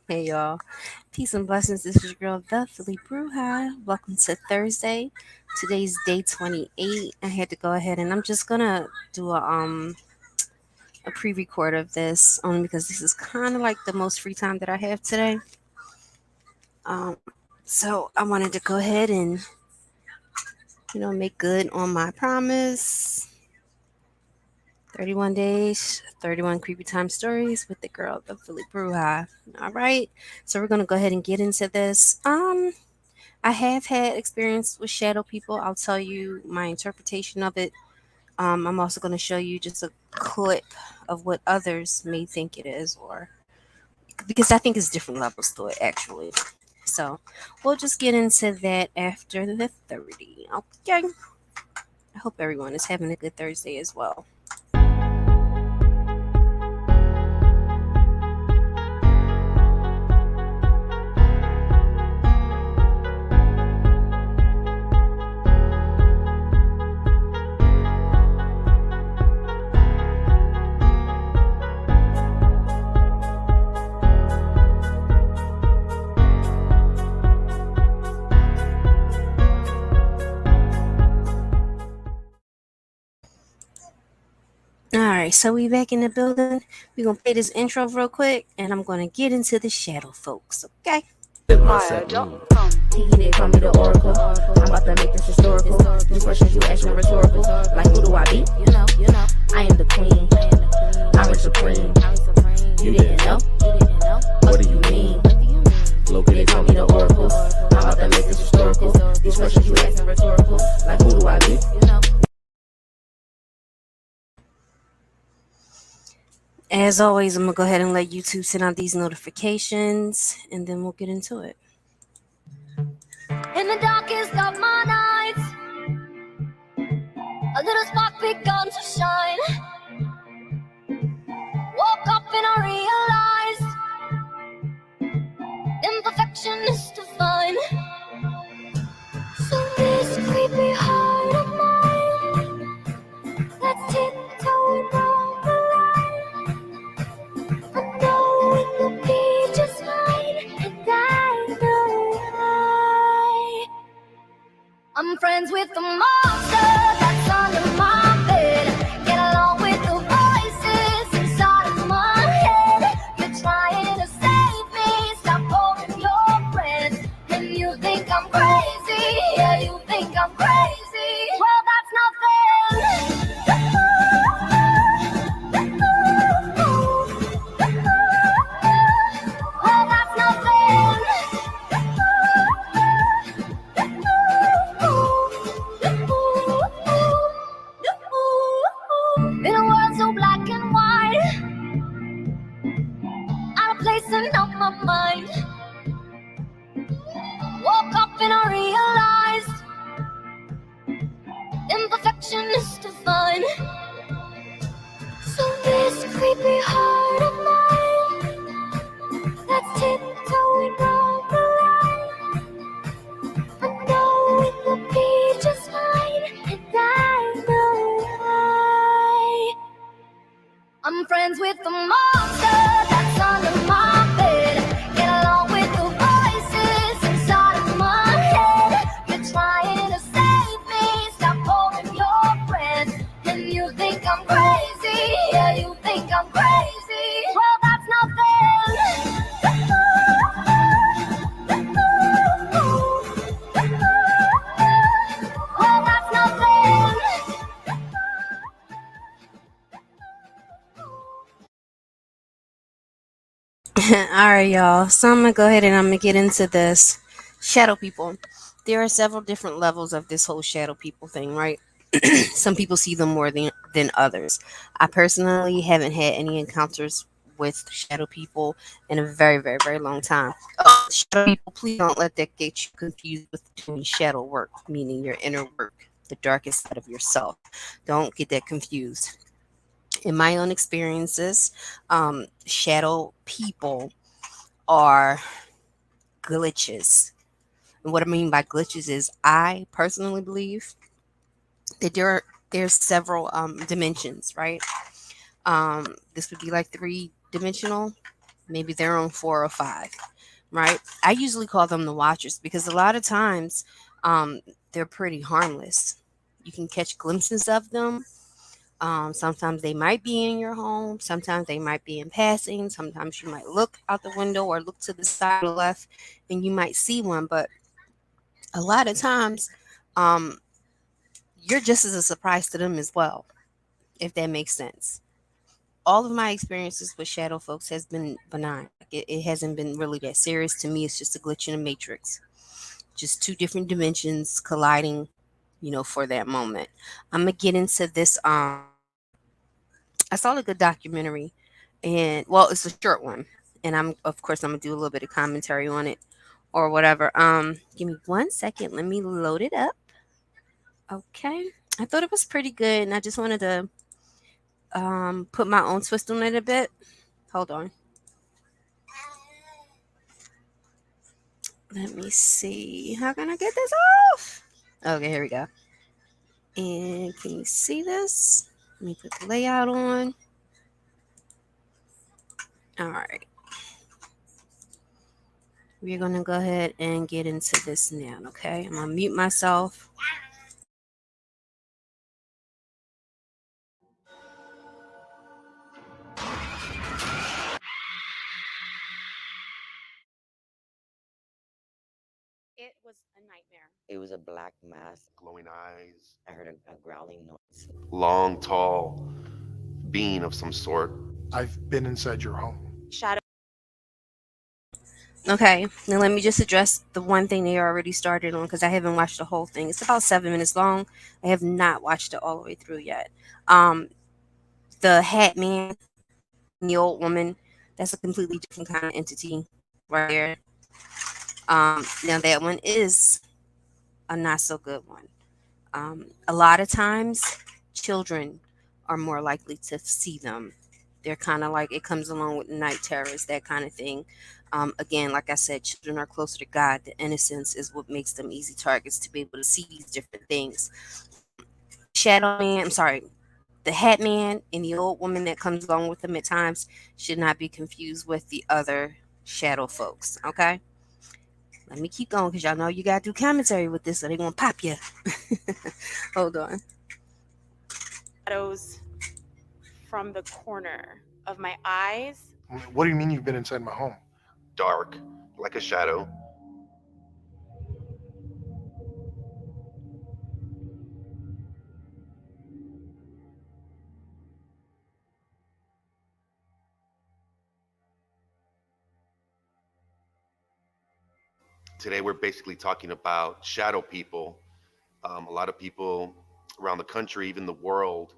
Hey y'all, peace and blessings. This is your girl, the Philly Brew High. Welcome to Thursday. Today's day 28. I had to go ahead and I'm just gonna do a pre-record of this only because this is kind of like the most free time that I have today. So I wanted to go ahead and make good on my promise. 31 days, 31 creepy time stories with the girl, the Philly Brew High. All right, so we're gonna go ahead and get into this. I have had experience with shadow people. I'll tell you my interpretation of it. I'm also going to show you just a clip of what others may think it is, or because I think it's different levels to it actually. So we'll just get into that after the 30. Okay. I hope everyone is having a good Thursday as well. All right, so we back in the building. We're gonna play this intro real quick, and I'm gonna get into the shadow folks. Okay. Tiki, they call me the Oracle. I'm about to make this historical. These questions you ask me rhetorical. Like, who do I be? I am the queen. I'm rich supreme. You didn't know? What do you mean? Loki, they call me the Oracle. I'm about to make this historical. These questions you ask me rhetorical. Like, who do I be? As always, I'm gonna go ahead and let YouTube send out these notifications, and then we'll get into it. In the darkest of my nights, a little spark begun to shine. Woke up and I realized imperfection is divine. So this creepy heart of mine, let's tiptoe around the line. I know it will be just fine, and I know why. I'm friends with the monster that's under my bed. Get along with the voices inside of my head. You're trying to save me, stop holding your breath. And you think I'm crazy, yeah, you think I'm crazy. Well, that's not fair. Well, that's not in a world so black and white, out of place and on my mind. Woke up and I realized imperfection is divine. So this creepy heart of mine, that's tiptoeing on the line. I know it will be just fine, and I know why. I'm friends with the monster that's under my bed. Get along with the voices inside of my head. You're trying to save me, stop holding your breath. And you think I'm crazy, yeah, you think I'm crazy. Well, that's not fair. Well, that's not fair. All right, y'all. So I'm gonna go ahead and I'm gonna get into this shadow people. There are several different levels of this whole shadow people thing, right? Some people see them more than others. I personally haven't had any encounters with shadow people in a very, very, very long time. Oh, shadow people, please don't let that get you confused with doing shadow work, meaning your inner work, the darkest side of yourself. Don't get that confused. In my own experiences, shadow people are glitches. And what I mean by glitches is I personally believe that there's several dimensions, right? This would be like three dimensional. maybe they're on 4 or 5, right? I usually call them the watchers because a lot of times they're pretty harmless. You can catch glimpses of them. Sometimes they might be in your home, sometimes they might be in passing, sometimes you might look out the window or look to the side or the left and you might see one, but a lot of times um, you're just as a surprise to them as well, if that makes sense. All of my experiences with shadow folks has been benign. Like it hasn't been really that serious to me. It's just a glitch in the matrix, just two different dimensions colliding, for that moment. I'm gonna get into this. I saw a good documentary, and well, it's a short one, and I'm gonna do a little bit of commentary on it or whatever. Give me 1 second. Let me load it up. Okay, I thought it was pretty good, and I just wanted to put my own twist on it a bit. Hold on. Let me see. How can I get this off? Okay, here we go. And can you see this? Let me put the layout on. All right. We're going to go ahead and get into this now, okay? I'm going to mute myself. It was a nightmare. It was a black mask. Glowing eyes, I heard a growling noise. long, tall being of some sort. I've been inside your home. Shadow. Okay, now let me just address the one thing they already started on because I haven't watched the whole thing. It's about 7 minutes long. I have not watched it all the way through yet. Um, the Hat Man and the old woman, that's a completely different kind of entity right there. Now that one is a not so good one. A lot of times, children are more likely to see them. They're kind of like it comes along with night terrors, that kind of thing. Again, like I said, children are closer to God. The innocence is what makes them easy targets to be able to see these different things. Shadow Man, I'm sorry, the Hat Man and the old woman that comes along with them at times should not be confused with the other shadow folks. Okay, let me keep going because y'all know you gotta do commentary with this, so they gonna pop you. Hold on. Shadows from the corner of my eyes. What do you mean you've been inside my home? Dark, like a shadow. Today, we're basically talking about shadow people. A lot of people around the country, even the world,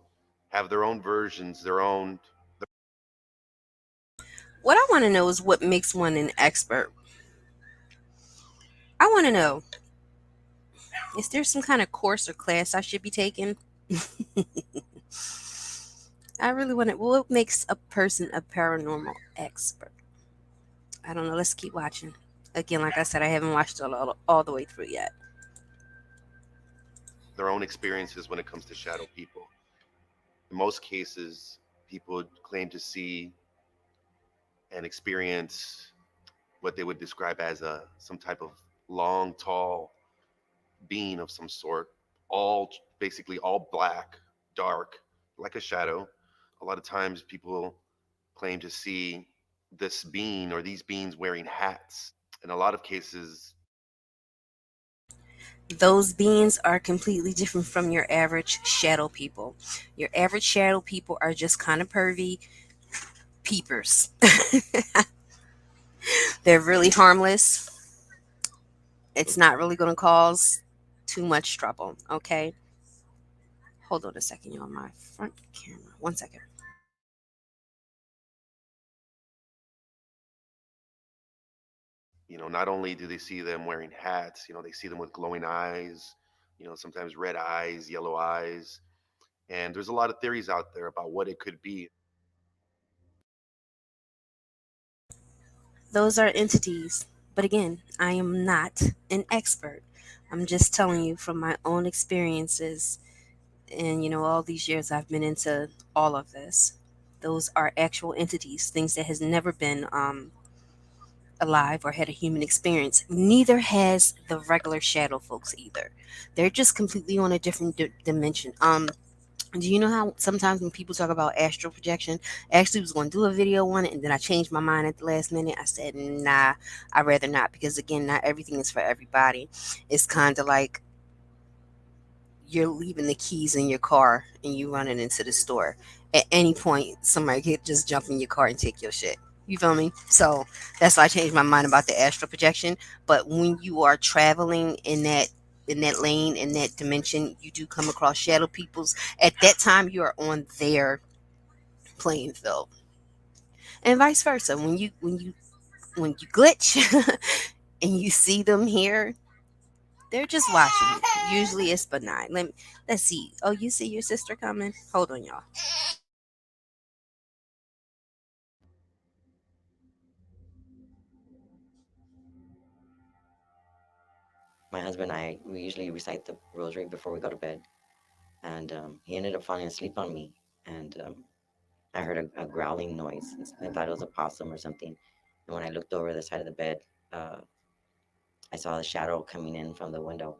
have their own versions, their own. What I want to know is what makes one an expert. I want to know, is there some kind of course or class I should be taking? I really want to. What makes a person a paranormal expert? I don't know. Let's keep watching. Again, like I said, I haven't watched it all the way through yet. their own experiences when it comes to shadow people. In most cases, people claim to see and experience what they would describe as a some type of long, tall being of some sort, all basically all black, dark, like a shadow. A lot of times people claim to see this being or these beings wearing hats. In a lot of cases, Those beings are completely different from your average shadow people. Your average shadow people are just kind of pervy peepers. They're really harmless. It's not really going to cause too much trouble. Okay. Hold on a second, you're on my front camera. 1 second. not only do they see them wearing hats, they see them with glowing eyes, sometimes red eyes, yellow eyes. And there's a lot of theories out there about what it could be. Those are entities. But again, I am not an expert. I'm just telling you from my own experiences and all these years I've been into all of this. those are actual entities, things that has never been alive or had a human experience. Neither has the regular shadow folks either. They're just completely on a different dimension. Do you know how sometimes when people talk about astral projection, I actually was going to do a video on it, and then I changed my mind at the last minute. I said, nah, I'd rather not, because again, not everything is for everybody. It's kind of like you're leaving the keys in your car and you running into the store. At any point, somebody could just jump in your car and take your shit. You feel me? So that's why I changed my mind about the astral projection. But when you are traveling in that lane, in that dimension, you do come across shadow peoples. At that time, you are on their playing field, and vice versa. When you glitch and you see them here, they're just watching you. Usually it's benign. Let's see. Oh, you see your sister coming? Hold on, y'all. My husband and I, we usually recite the rosary before we go to bed. And he ended up falling asleep on me. And I heard a growling noise. I thought it was a possum or something. And when I looked over the side of the bed, uh, I saw the shadow coming in from the window.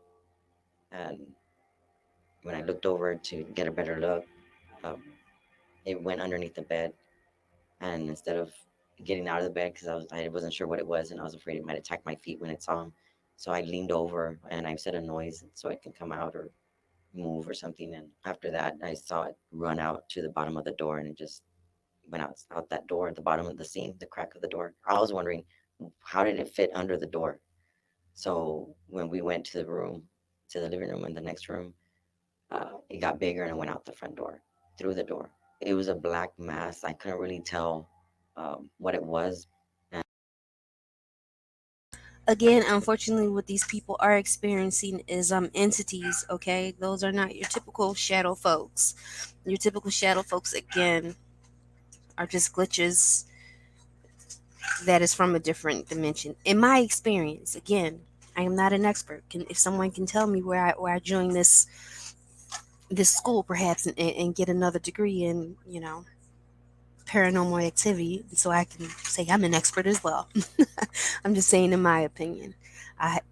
And when I looked over to get a better look, um, it went underneath the bed. And instead of getting out of the bed, because I wasn't sure what it was, and I was afraid it might attack my feet when it saw him, so I leaned over and I said a noise so it can come out or move or something. And after that, I saw it run out to the bottom of the door, and it just went out that door at the bottom of the seam, the crack of the door. I was wondering, how did it fit under the door? So when we went to the room, to the living room and the next room, it got bigger and it went out the front door, through the door. It was a black mass. I couldn't really tell what it was. Again, unfortunately, what these people are experiencing is entities. Okay, those are not your typical shadow folks. Your typical shadow folks, again, are just glitches that is from a different dimension. In my experience, again, I am not an expert. If someone can tell me where I joined this school, perhaps, and get another degree in, paranormal activity, so I can say I'm an expert as well. I'm just saying, in my opinion,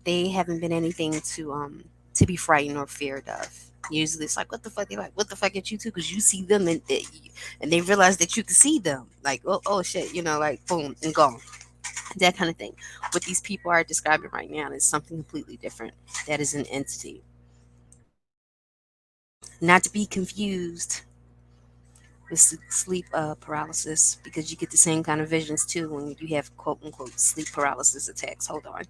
they haven't been anything to be frightened or feared of. Usually, it's like, what the fuck? They like, what the fuck at you too? Because you see them, and they realize that you can see them. Like, oh shit, like boom and gone, that kind of thing. What these people are describing right now is something completely different. That is an entity, not to be confused with sleep paralysis, because you get the same kind of visions too when you have quote unquote sleep paralysis attacks. Hold on.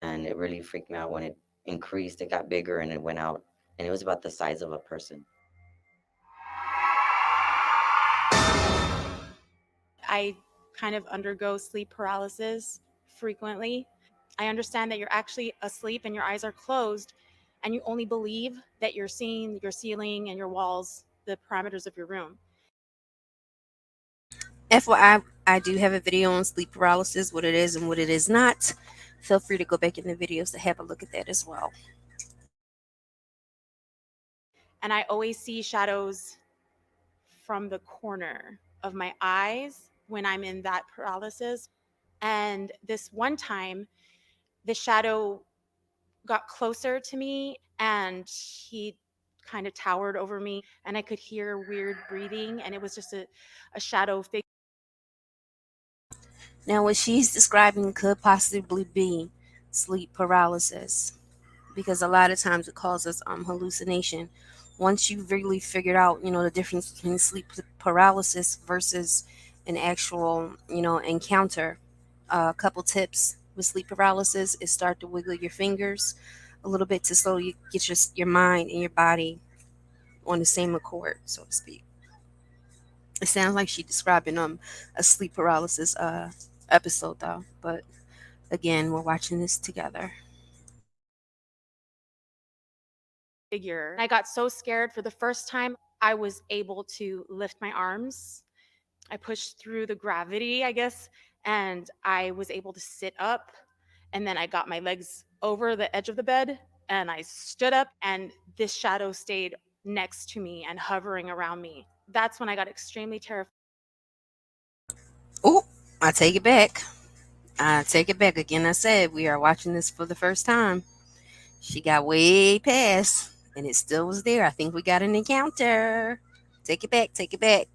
And it really freaked me out when it increased. It got bigger and it went out, and it was about the size of a person. FYI, I do have a video on sleep paralysis, what it is and what it is not. Feel free to go back in the videos to have a look at that as well. Now, what she's describing could possibly be sleep paralysis, because a lot of times it causes hallucination. Once you've really figured out, the difference between sleep paralysis versus an actual, encounter, a couple tips with sleep paralysis is start to wiggle your fingers a little bit to slowly get your mind and your body on the same accord, so to speak. It sounds like she describing a sleep paralysis episode though, but again, we're watching this together. next to me and hovering around me. That's when I got extremely terrified. Oh, I take it back. I take it back again. I said we are watching this for the first time. She got way past, and it still was there. I think we got an encounter. Take it back. Take it back.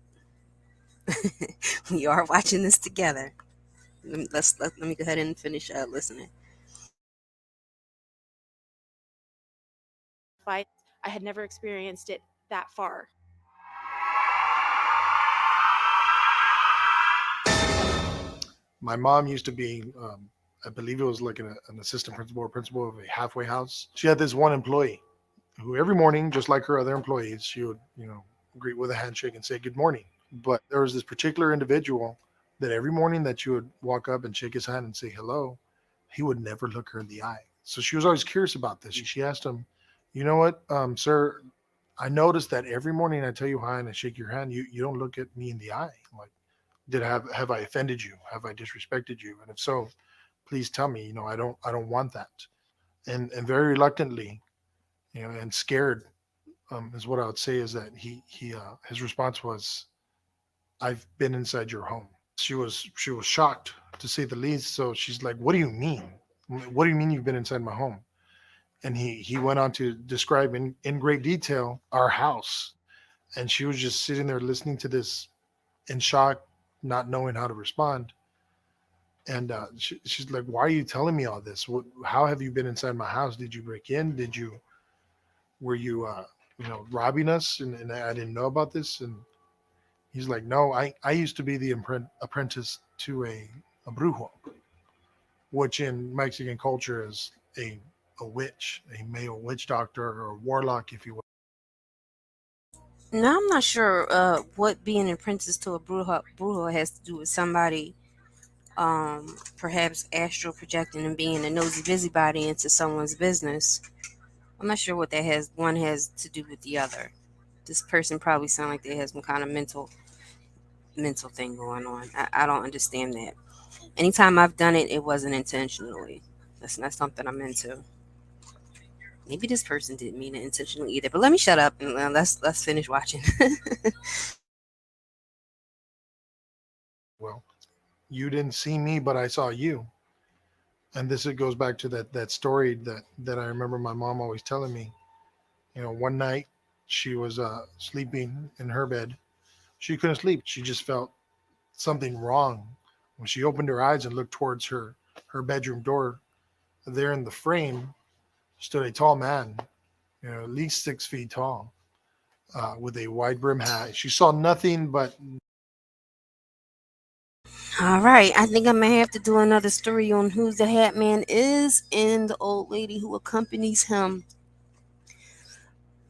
We are watching this together. Let me go ahead and finish listening. I had never experienced it that far. My mom used to be, I believe it was like an assistant principal or principal of a halfway house. She had this one employee who every morning, just like her other employees, she would, greet with a handshake and say good morning. But there was this particular individual that every morning that you would walk up and shake his hand and say hello, he would never look her in the eye. So she was always curious about this. She asked him, you know what, sir, I noticed that every morning I tell you hi and I shake your hand, you don't look at me in the eye. I'm like, have I offended you? Have I disrespected you? And if so, please tell me. I don't want that. And very reluctantly, and scared, is what I would say, is that he his response was, "I've been inside your home." She was shocked, to say the least. So she's like, "What do you mean? What do you mean you've been inside my home?" And he went on to describe in great detail our house. And she was just sitting there listening to this in shock, not knowing how to respond. And she's like, "Why are you telling me all this? How have you been inside my house? Did you break in? Were you robbing us? And I didn't know about this." And he's like, "No, I used to be the apprentice to a brujo, which in Mexican culture is a witch, a male witch doctor or a warlock, if you will." Now I'm not sure what being an apprentice to a brujo has to do with somebody perhaps astral projecting and being a nosy busybody into someone's business. I'm not sure what that has one has to do with the other. This person probably sound like they has some kind of mental thing going on. I don't understand that. Anytime I've done it, it wasn't intentionally. That's not something I'm into. Maybe this person didn't mean it intentionally either. But let me shut up and let's finish watching. Well, you didn't see me, but I saw you. And this, it goes back to that story that I remember my mom always telling me. One night she was sleeping in her bed. She couldn't sleep. She just felt something wrong. When she opened her eyes and looked towards her bedroom door, there in the frame stood a tall man, at least 6 feet tall, with a wide brim hat. She saw nothing but. All right, I think I may have to do another story on who the Hat Man is and the old lady who accompanies him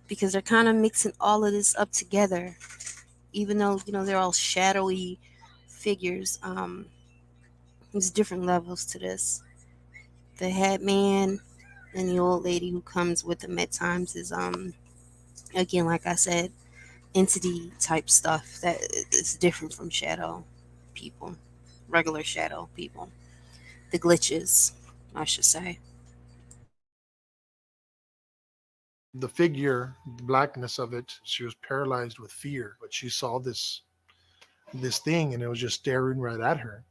because they're kind of mixing all of this up together, even though they're all shadowy figures. There's different levels to this. The Hat Man and the old lady who comes with them at times is again, like I said, entity type stuff that is different from shadow people, regular shadow people. The glitches, I should say. The figure, the blackness of it, she was paralyzed with fear, but she saw this thing, and it was just staring right at her.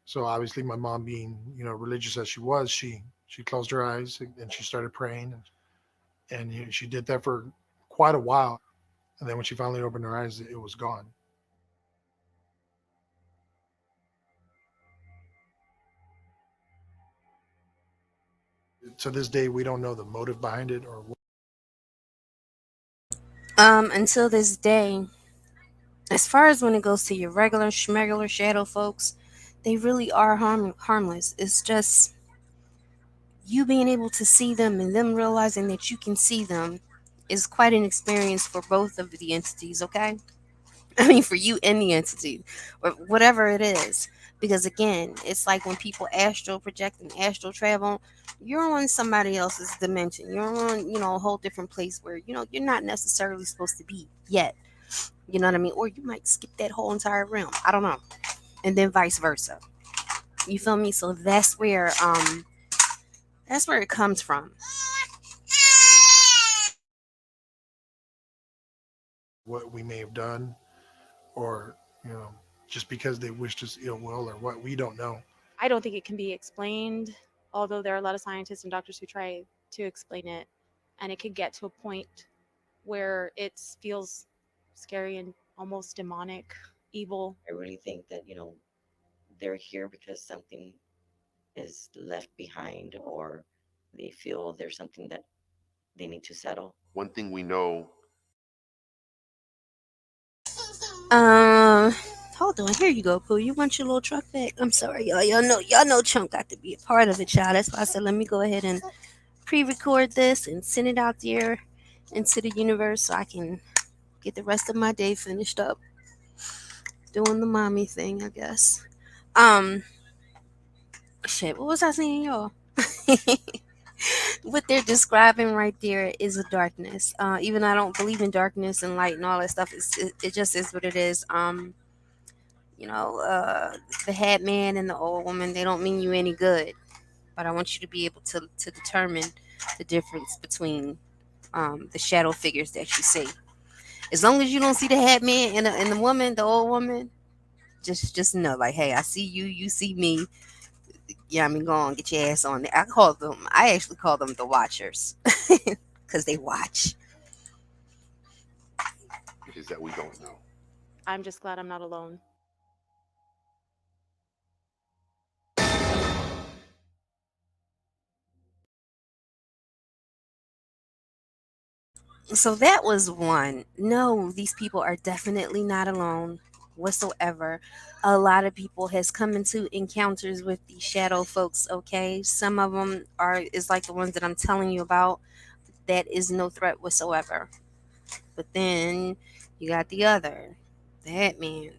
So obviously, my mom, being religious as she was, she closed her eyes and she started praying, and she did that for quite a while. And then when she finally opened her eyes, it was gone. To this day, we don't know the motive behind it or what. Until this day, as far as when it goes to your regular schmegular shadow folks, they really are harmless. It's just you being able to see them and them realizing that you can see them is quite an experience for both of the entities, okay? I mean, for you and the entity, or whatever it is. Because again, it's like when people astral project and astral travel, you're on somebody else's dimension. You're on, a whole different place where, you're not necessarily supposed to be yet. You know what I mean? Or you might skip that whole entire realm. I don't know. And then vice versa. You feel me? So that's where it comes from. what we may have done, or you know, just because they wished us ill will, or what, we don't know. I don't think it can be explained, although there are a lot of scientists and doctors who try to explain it, and it could get to a point where it feels scary and almost demonic, evil. I really think that, they're here because something is left behind, or they feel there's something that they need to settle. One thing we know, Um, hold on. Here you go, Pooh. You want your little truck back? I'm sorry, y'all. Y'all know Chunk got to be a part of it, child. That's why I said let me go ahead and pre-record this and send it out there into the universe so I can get the rest of my day finished up doing the mommy thing, I guess. Um, shit. What was I saying, y'all? What they're describing right there is a darkness. Even though I don't believe in darkness and light and all that stuff, it just is what it is. You know, the head man and the old woman, they don't mean you any good. But I want you to be able to determine the difference between the shadow figures that you see. As long as you don't see the head man and the woman, the old woman, just know, like, hey, I see you, you see me. Yeah, I mean, go on, get your ass on there. I actually call them the watchers because they watch. is that we don't know. I'm just glad I'm not alone. So that was one. No, these people are definitely not alone whatsoever. A lot of people has come into encounters with these shadow folks, okay? Some of them are is like the ones that I'm telling you about. That is no threat whatsoever. But then you got the other, the head man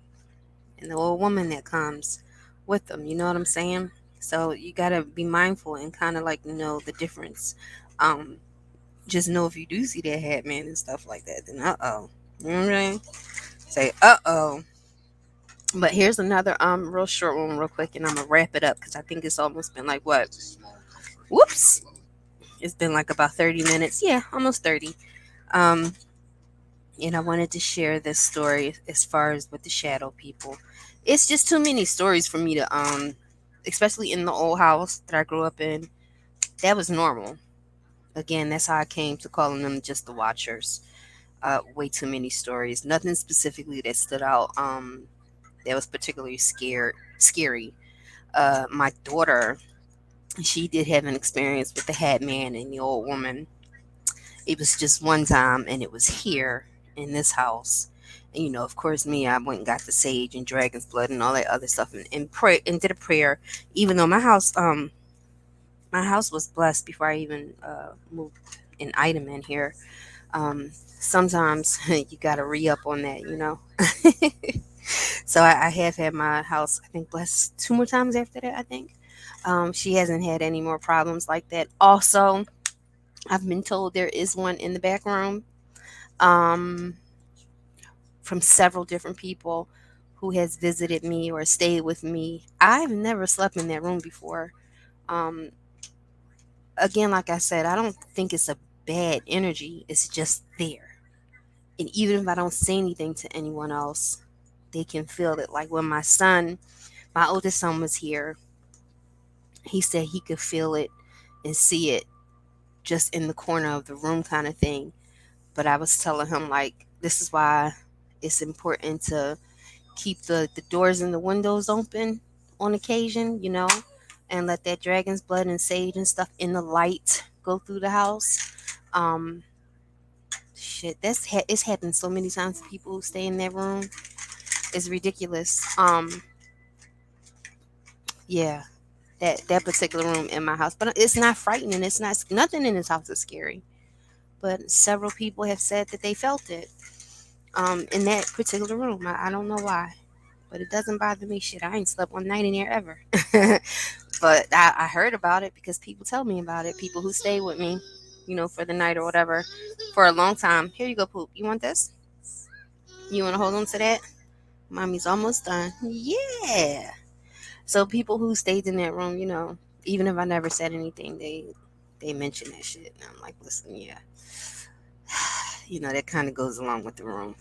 and the old woman that comes with them, you know what I'm saying? So you got to be mindful and kind of like know the difference. Um just know if you do see that hat man and stuff like that, then uh-oh. You know what I'm saying? Say uh-oh. But here's another real short one real quick and I'm gonna wrap it up because I think it's almost been like what? Whoops. It's been like about 30 minutes. Yeah, almost 30. Um and I wanted to share this story as far as with the shadow people. It's just too many stories for me to especially in the old house that I grew up in. That was normal. Again, that's how I came to calling them just the watchers. Way too many stories. Nothing specifically that stood out. That was particularly scary. My daughter, she did have an experience with the hat man and the old woman. It was just one time, and it was here in this house. And of course, me, I went and got the sage and dragon's blood and all that other stuff, and pray and did a prayer. Even though my house was blessed before I even moved an item in here. Sometimes you gotta re up on that. So I have had my house, I think, blessed two more times after that. I think she hasn't had any more problems like that. Also, I've been told there is one in the back room um, from several different people who has visited me or stayed with me. I've never slept in that room before. Um, Again, like I said, I don't think it's a bad energy. It's just there. And even if I don't say anything to anyone else, they can feel it. Like when my oldest son was here, he said he could feel it and see it just in the corner of the room kind of thing. But I was telling him, like, this is why it's important to keep the doors and the windows open on occasion, and let that dragon's blood and sage and stuff in the light go through the house. Um, Shit, it's happened so many times to people who stay in that room. It's ridiculous. Yeah, that particular room in my house, but it's not frightening. It's not nothing in this house is scary. But several people have said that they felt it in that particular room. I don't know why, but it doesn't bother me. Shit, I ain't slept one night in there ever. But I heard about it because people tell me about it. People who stay with me, for the night or whatever, for a long time. Here you go, Poop. You want this? You want to hold on to that? Mommy's almost done. Yeah. So people who stayed in that room, even if I never said anything, they mention that shit, and I'm like, listen, yeah, that kind of goes along with the room.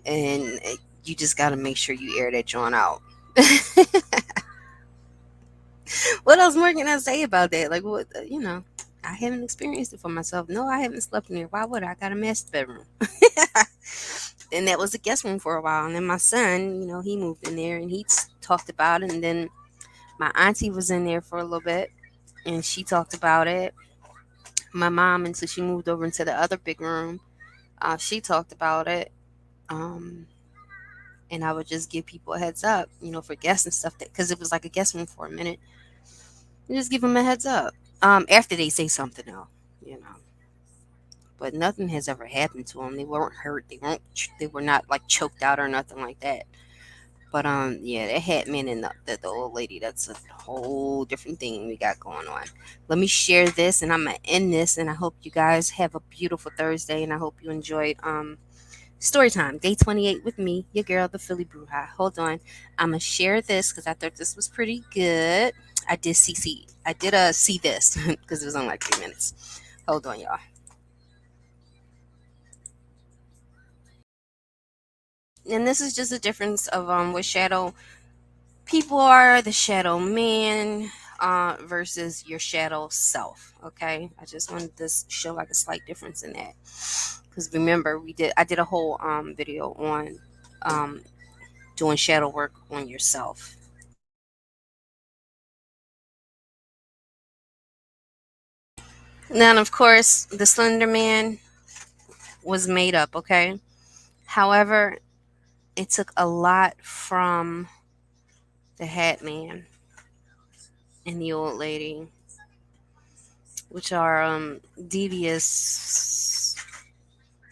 and you just got to make sure you air that joint out. What else more can I say about that? Like, what, I haven't experienced it for myself. No, I haven't slept in there. Why would I? Got a master bedroom. And that was a guest room for a while. And then my son, he moved in there and he talked about it. And then my auntie was in there for a little bit and she talked about it. My mom, until she moved over into the other big room, she talked about it. Um, and I would just give people a heads up, for guests and stuff, because it was like a guest room for a minute. You just give them a heads up. After they say something, though, you know. But nothing has ever happened to them. They weren't hurt. They were not like choked out or nothing like that. But yeah, that hat man and the old lady, that's a whole different thing we got going on. Let me share this, and I'm gonna end this. And I hope you guys have a beautiful Thursday, and I hope you enjoyed story time day 28 with me, your girl, the Philly Bruja. Hold on, I'm gonna share this because I thought this was pretty good. I did see this because it was only like 3 minutes. Hold on, y'all. And this is just a difference of what shadow people are, the shadow man versus your shadow self. Okay, I just wanted to show like a slight difference in that, because remember I did a whole video on doing shadow work on yourself. Now, of course, the Slender Man was made up. Okay, however, it took a lot from the Hat Man and the old lady, which are devious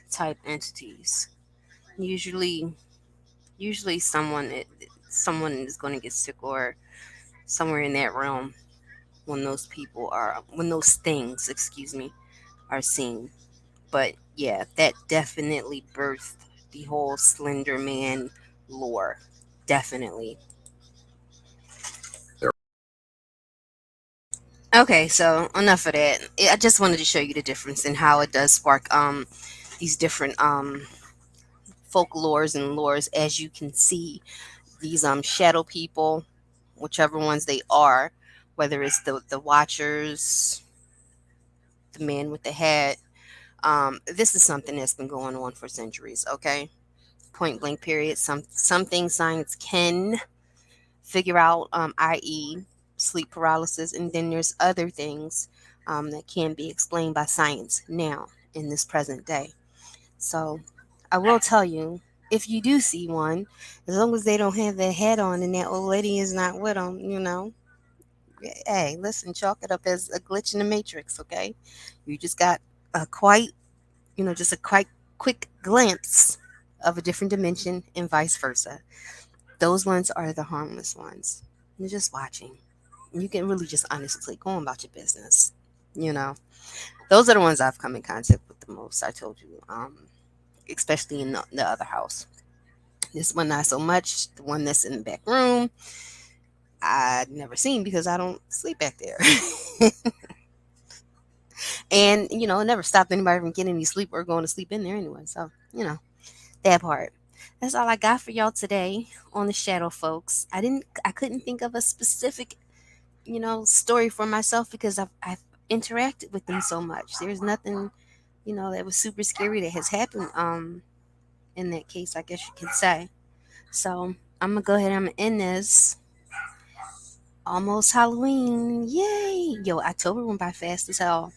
type entities. Usually someone is going to get sick, or somewhere in that realm, when those things, excuse me, are seen. But yeah, that definitely birthed the whole Slender Man lore. Definitely. Okay, so enough of that. I just wanted to show you the difference in how it does spark these different folklores and lores. As you can see, these shadow people, whichever ones they are, whether it's the watchers, the man with the hat, this is something that's been going on for centuries. Okay, point blank period. Some things science can figure out, i.e. sleep paralysis, and then there's other things that can be explained by science now in this present day. So I will tell you, if you do see one, as long as they don't have their hat on and that old lady is not with them, hey, listen, chalk it up as a glitch in the matrix. Okay, you just got a quite quick glimpse of a different dimension, and vice versa. Those ones are the harmless ones. You're just watching. You can really just honestly go on about your business. You know, those are the ones I've come in contact with the most. I told you, especially in the other house. This one not so much. The one that's in the back room, I'd never seen because I don't sleep back there. And it never stopped anybody from getting any sleep or going to sleep in there anyway. So that part. That's all I got for y'all today on the shadow folks. I couldn't think of a specific story for myself because I've interacted with them so much. There's nothing that was super scary that has happened in that case, I guess you could say. So I'm gonna go ahead and I'm gonna end this. Almost Halloween. Yay. Yo, October went by fast as hell.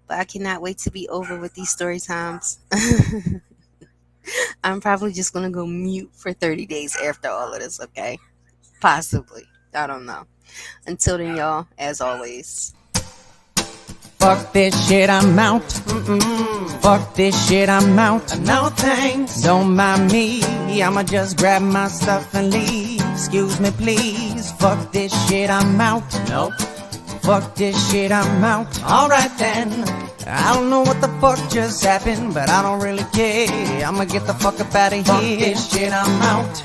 But I cannot wait to be over with these story times. I'm probably just gonna go mute for 30 days after all of this, okay? Possibly. I don't know. Until then, y'all, as always. Fuck this shit, I'm out. Fuck this shit, I'm out. No thanks. Don't mind me. I'ma just grab my stuff and leave. Excuse me, please. Fuck this shit, I'm out. Nope. Fuck this shit, I'm out. Alright then. I don't know what the fuck just happened, but I don't really care. I'ma get the fuck up out of here. Fuck this shit, I'm out.